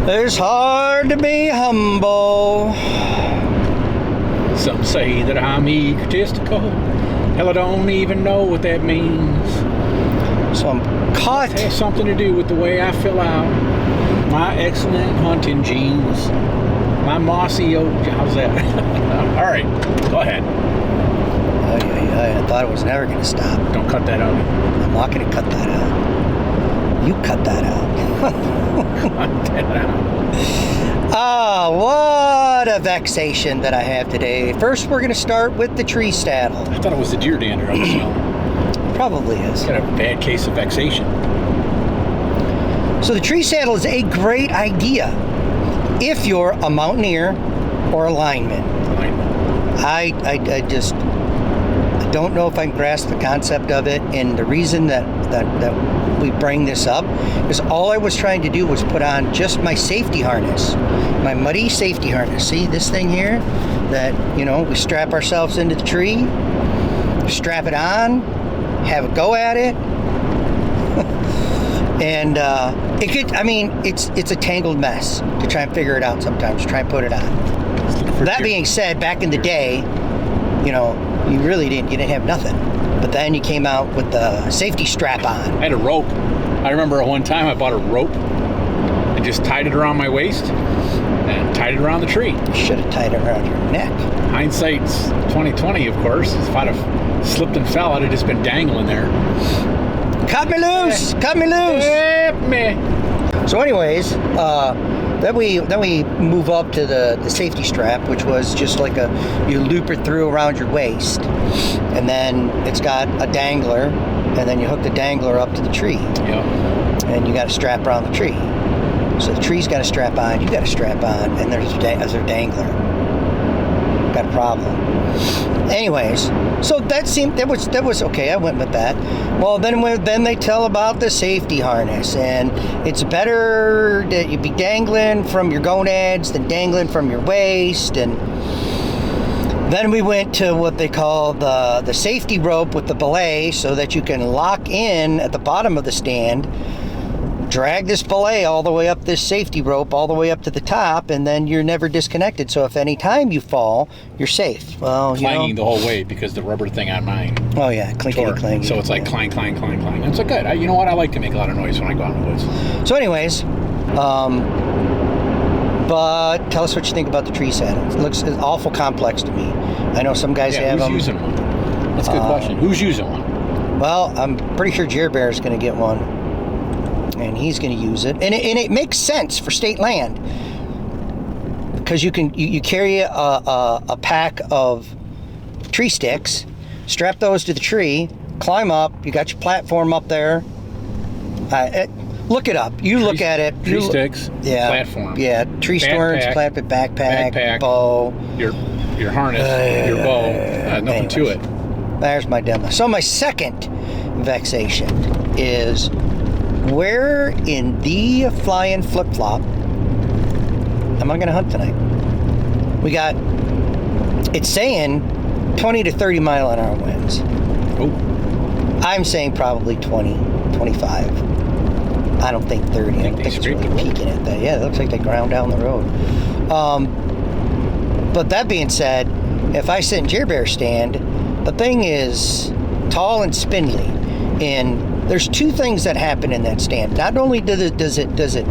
It's hard to be humble. Some say that I'm egotistical. Hell, I don't even know what that means. So I'm caught. It has something to do with the way I fill out my excellent hunting genes. My mossy oak. How's that? All right, go ahead. I thought it was never going to stop. Don't cut that out. I'm not going to cut that out. You cut that out. Cut that out. Ah, what a vexation that I have today. First, we're going to start with the tree saddle. I thought it was the deer dander I was smelling. Probably is. Got a bad case of vexation. So the tree saddle is a great idea if you're a mountaineer or a lineman. I don't know if I can grasp the concept of it, and the reason that we bring this up is all I was trying to do was put on just my safety harness, my muddy safety harness. See this thing here that, you know, we strap ourselves into the tree, strap it on, have a go at it. And it could, I mean, it's a tangled mess to try and figure it out sometimes, try and put it on. That being said, back in the day, you know, you didn't have nothing. But then you came out with the safety strap on. I had a rope. I remember one time I bought a rope and just tied it around my waist and tied it around the tree. You should have tied it around your neck. Hindsight's 20/20, of course. If I'd have slipped and fell, I'd have just been dangling there. Cut me loose! Cut me loose! Help me! So anyways, then we move up to the safety strap, which was just like you loop it through around your waist, and then it's got a dangler, and then you hook the dangler up to the tree. Yep. And you got to strap around the tree. So the tree's got a strap on, you got a strap on, and there's a dangler. Got a problem. Anyways, so that was okay. I went with that. Well, then they tell about the safety harness, and it's better that you be dangling from your gonads than dangling from your waist. And then we went to what they call the safety rope with the belay, so that you can lock in at the bottom of the stand, drag this belay all the way up this safety rope all the way up to the top, and then you're never disconnected. So if any time you fall, you're safe. Well, clanging the whole way because the rubber thing on mine. Oh yeah, clinkety clang. So it's like clang, clang, clang, clang. It's like good. You know what? I like to make a lot of noise when I go out in the woods. So anyways, but tell us what you think about the tree saddle. It looks awful complex to me. I know some guys have them. Who's using one? That's a good question. Who's using one? Well, I'm pretty sure Jer Bear is going to get one. And he's going to use it, and it makes sense for state land because you carry a pack of tree sticks, strap those to the tree, climb up. You got your platform up there. Look it up. Look at it. Tree sticks. Yeah. Platform. Yeah. Tree storage, backpack, bow. Your harness, your bow. Nothing to it. There's my demo. So my second vexation is, where in the flying flip-flop am I going to hunt tonight? It's saying 20 to 30 mile an hour winds. Oh. I'm saying probably 20, 25. I don't think 30. I don't think it's really peaking at that. Yeah, it looks like they ground down the road. But that being said, if I sit in Jer Bear stand, the thing is tall and spindly, and there's two things that happen in that stand. Not only does it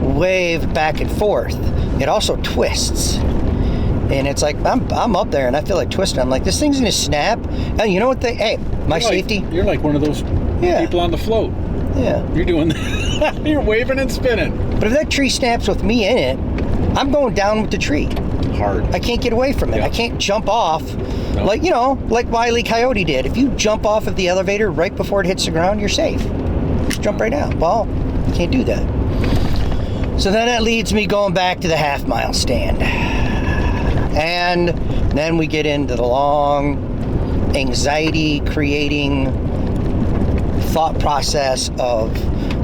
wave back and forth, it also twists. And it's like, I'm up there and I feel like twisting. I'm like, this thing's gonna snap. And you know what safety? You're like one of those people on the float. Yeah. You're doing you're waving and spinning. But if that tree snaps with me in it, I'm going down with the tree. Hard. I can't get away from it. Yeah. I can't jump off. No. Like Wile E. Coyote did. If you jump off of the elevator right before it hits the ground, you're safe. Just jump right out. Well, you can't do that. So then that leads me going back to the half-mile stand. And then we get into the long, anxiety-creating thought process of,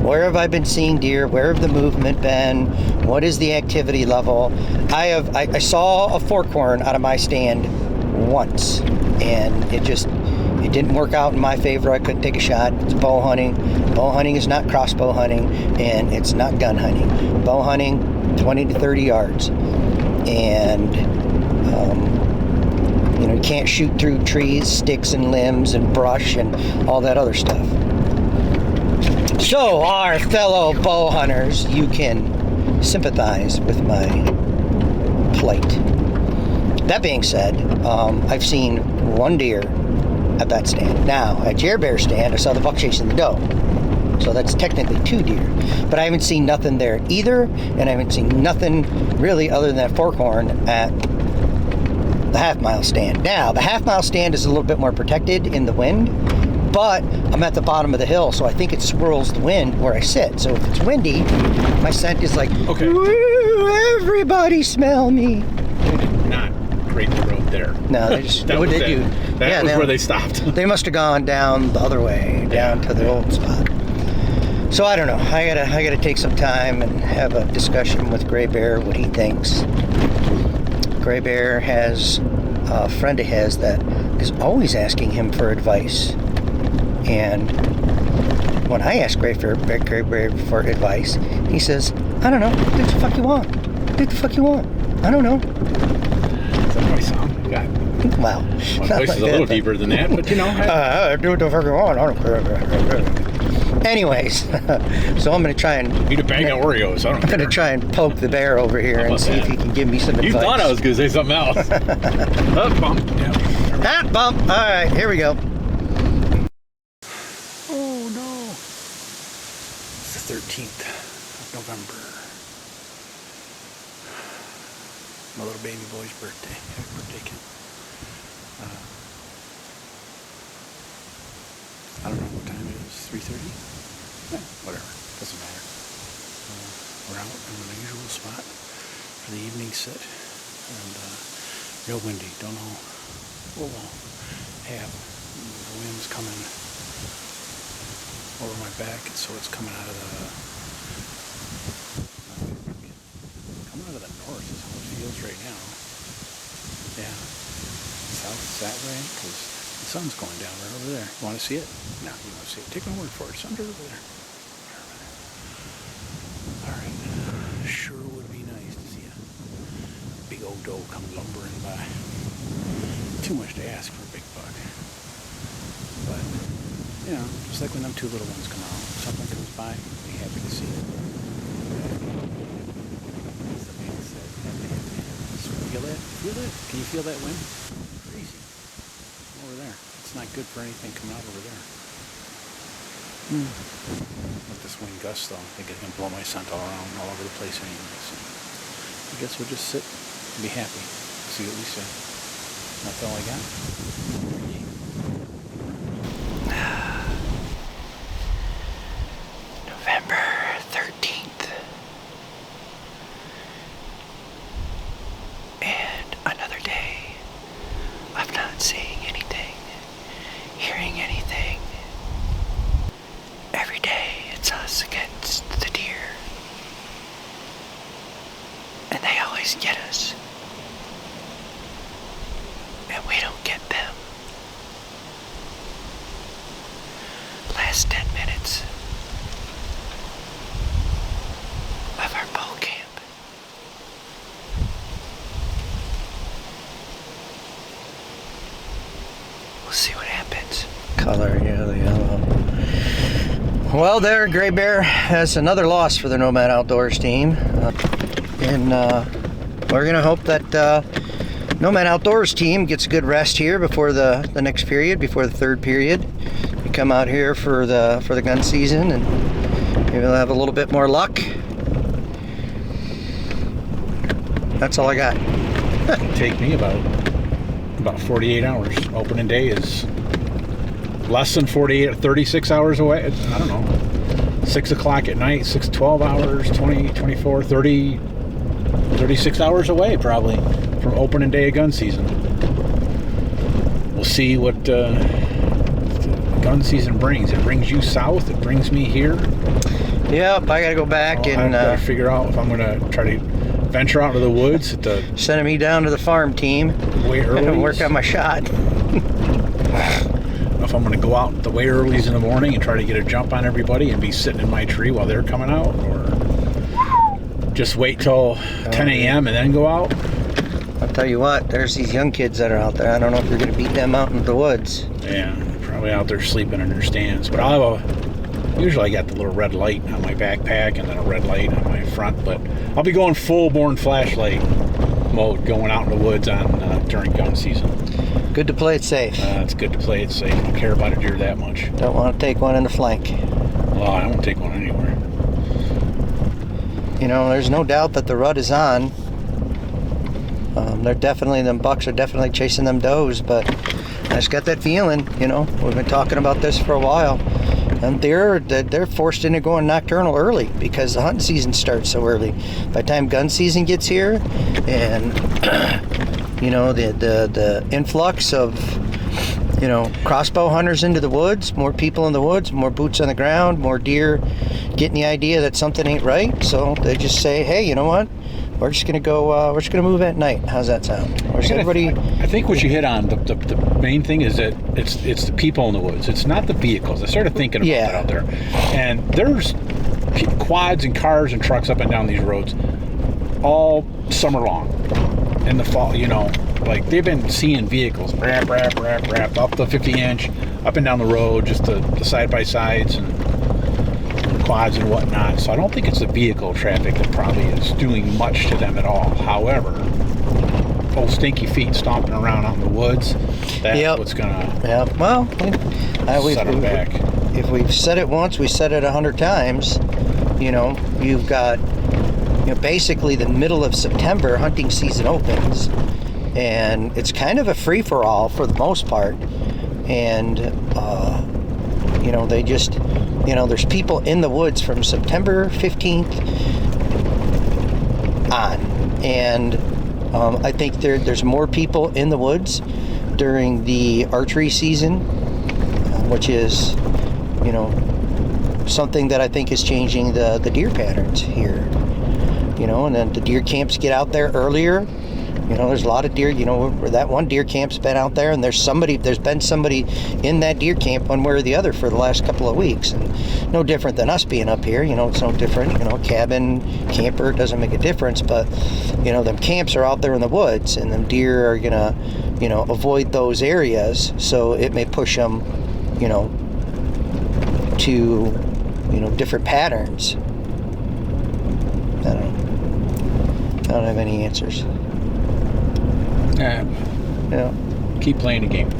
where have I been seeing deer? Where have the movement been? What is the activity level? I saw a fork horn out of my stand once, and it didn't work out in my favor. I couldn't take a shot. It's bow hunting. Bow hunting is not crossbow hunting, and it's not gun hunting. Bow hunting, 20 to 30 yards. And, you know, you can't shoot through trees, sticks and limbs and brush and all that other stuff. So, our fellow bow hunters, you can sympathize with my plight. That being said, I've seen one deer at that stand. Now, at your bear stand, I saw the buck chasing the doe. So that's technically 2 deer. But I haven't seen nothing there either, and I haven't seen nothing really other than that forkhorn at the half-mile stand. Now, the half-mile stand is a little bit more protected in the wind, but I'm at the bottom of the hill, so I think it swirls the wind where I sit. So if it's windy, my scent is like, okay. Woo, everybody smell me. They did not grade the road there. No, they just, what did you? That was where they stopped. They must have gone down the other way, down to the old spot. So I don't know. I gotta take some time and have a discussion with Gray Bear, what he thinks. Gray Bear has a friend of his that is always asking him for advice. And when I ask Gray Bear for advice, he says, I don't know. What the fuck you want? What the fuck you want? I don't know. Is that my sound? God. Wow. My voice is a little deeper than that, but you know. Do what the fuck you want. I don't care. Anyways, so I'm going to try and eat a bag of Oreos. I'm going to try and poke the bear over here and see if he can give me some advice. You thought I was going to say something else. Bump. Yeah. Bump. All right, here we go. Oh no! It's the 13th of November. My little baby boy's birthday. Happy birthday, kid. I don't know what time it is. 3:30? Whatever. Doesn't matter. We're out in an unusual spot for the evening sit. And real windy. Don't know what we'll have. The wind's coming over my back, and so it's coming out of the north is how it feels right now. Yeah. South is that way, because the sun's going down right over there. You want to see it? No, you want to see it. Take my word for it. Sun's right over there. Alright. Sure would be nice to see a big old doe come lumbering by. Too much to ask for a big buck. But, you know, just like when them 2 little ones come out, something comes by, I'll be happy to see it. As the man said, feel that? Feel that? Can you feel that wind? Crazy. Over there. It's not good for anything coming out over there. With this wind gust, though, I think it's going to blow my scent all around, all over the place anyway. So I guess we'll just sit and be happy. See what we say. That's all I got. November 13th. And another day of not seeing anything, hearing anything. Every day it's us against the deer. And they always get us. And we don't get them. Last 10 minutes of our bow camp. We'll see what happens. Color yellow. Well, there, Gray Bear has another loss for the Nomad Outdoors team. And we're going to hope that Nomad Outdoors team gets a good rest here before the next period, before the 3rd period. We come out here for the gun season, and maybe we'll have a little bit more luck. That's all I got. It'll take me about 48 hours. Opening day is less than 48, 36 hours away. I don't know. 6 o'clock at night, 12 hours, 20, 24, 30, 36 hours away probably from opening day of gun season. We'll see what gun season brings. It brings you south. It brings me here. Yep, I gotta go back and gotta figure out if I'm gonna try to venture out into the woods. Sending me down to the farm team. Way early. And work on my shot. If I'm gonna go out the way earlies in the morning and try to get a jump on everybody and be sitting in my tree while they're coming out, or Just wait till 10 a.m. and then go out? I'll tell you what, there's these young kids that are out there. I don't know if you're going to beat them out into the woods. Yeah, probably out there sleeping in their stands. But usually I got the little red light on my backpack and then a red light on my front. But I'll be going full-born flashlight mode going out in the woods during gun season. Good to play it safe. It's good to play it safe. I don't care about a deer that much. Don't want to take one in the flank. Well, I won't take one anywhere. You know, there's no doubt that the rut is on. Them bucks are definitely chasing them does, but I just got that feeling, you know, we've been talking about this for a while, and they're forced into going nocturnal early because the hunting season starts so early. By the time gun season gets here, and you know, the influx of, you know, crossbow hunters into the woods, more people in the woods, more boots on the ground, more deer getting the idea that something ain't right, so they just say, hey, you know what? We're just gonna go. We're just gonna move at night. How's that sound? I think what you hit on, the main thing is that it's the people in the woods. It's not the vehicles. I started thinking about that out there, and there's quads and cars and trucks up and down these roads all summer long. In the fall, you know, like they've been seeing vehicles rap up the 50-inch, up and down the road, just the side by sides and quads and whatnot. So I don't think it's the vehicle traffic that probably is doing much to them at all. However, old stinky feet stomping around out in the woods, that's what's gonna set them back. If we've said it once, we said it 100 times. You know, you've got, you know, basically the middle of September hunting season opens, and it's kind of a free-for-all for the most part. And you know, they just, you know, there's people in the woods from September 15th on, and I think there's more people in the woods during the archery season, which is, you know, something that I think is changing the deer patterns here. You know, and then the deer camps get out there earlier. You know, there's a lot of deer, you know, that one deer camp's been out there, and there's been somebody in that deer camp one way or the other for the last couple of weeks. And no different than us being up here, you know, it's no different, you know, cabin, camper, it doesn't make a difference, but, you know, them camps are out there in the woods, and them deer are gonna, you know, avoid those areas, so it may push them, you know, to, you know, different patterns. I don't have any answers. Yeah. Keep playing the game.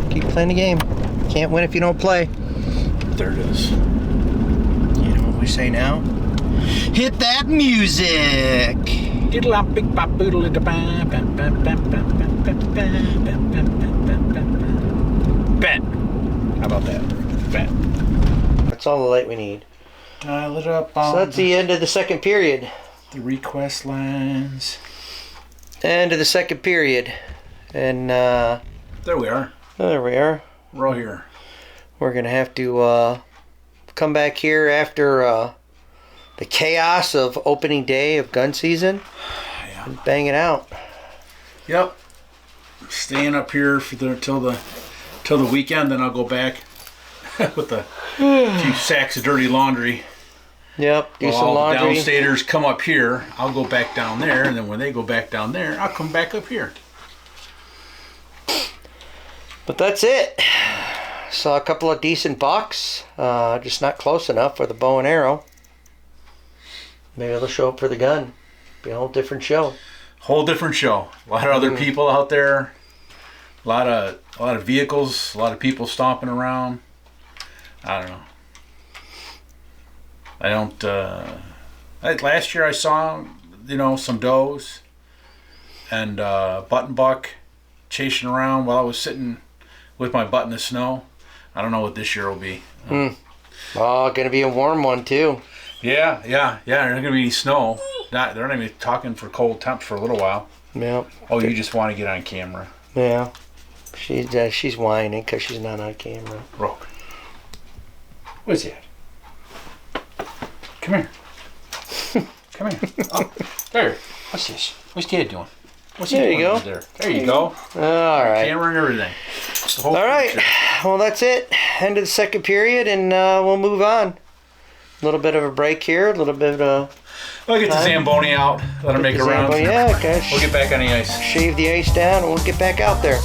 Keep playing the game. Can't win if you don't play. There it is. You know what we say now? Hit that music! Bet. How about that? Bet. That's all the light we need. Dial it up So that's the end of the second period. The request lines. End of the second period. And there we are. There we are. We're all here. We're gonna have to come back here after the chaos of opening day of gun season. Yeah. And bang it out. Yep. Staying up here till the weekend, then I'll go back with a few sacks of dirty laundry. Yep, do some all laundry. The downstaters come up here, I'll go back down there, and then when they go back down there, I'll come back up here. But that's it. Saw a couple of decent bucks, just not close enough for the bow and arrow. Maybe they'll show up for the gun. Be a whole different show. Whole different show. A lot of other people out there. A lot of vehicles. A lot of people stomping around. I don't know. I don't. Last year I saw, you know, some does and button buck chasing around while I was sitting with my butt in the snow. I don't know what this year will be. Oh, gonna be a warm one too. Yeah. There's not gonna be any snow. They're not even talking for cold temps for a little while. Yeah. Oh, you just want to get on camera. Yeah. She's whining because she's not on camera. Rope. What's that? Come here. Come here. Oh, there. What's this? What's Dad doing? What's he doing over there? There you go. All right. Camera and everything. All right. Well, that's it. End of the second period, and we'll move on. A little bit of a break here. A little bit of We'll get the Zamboni out, let her make a round. Yeah, guys. We'll get back on the ice. Shave the ice down and we'll get back out there.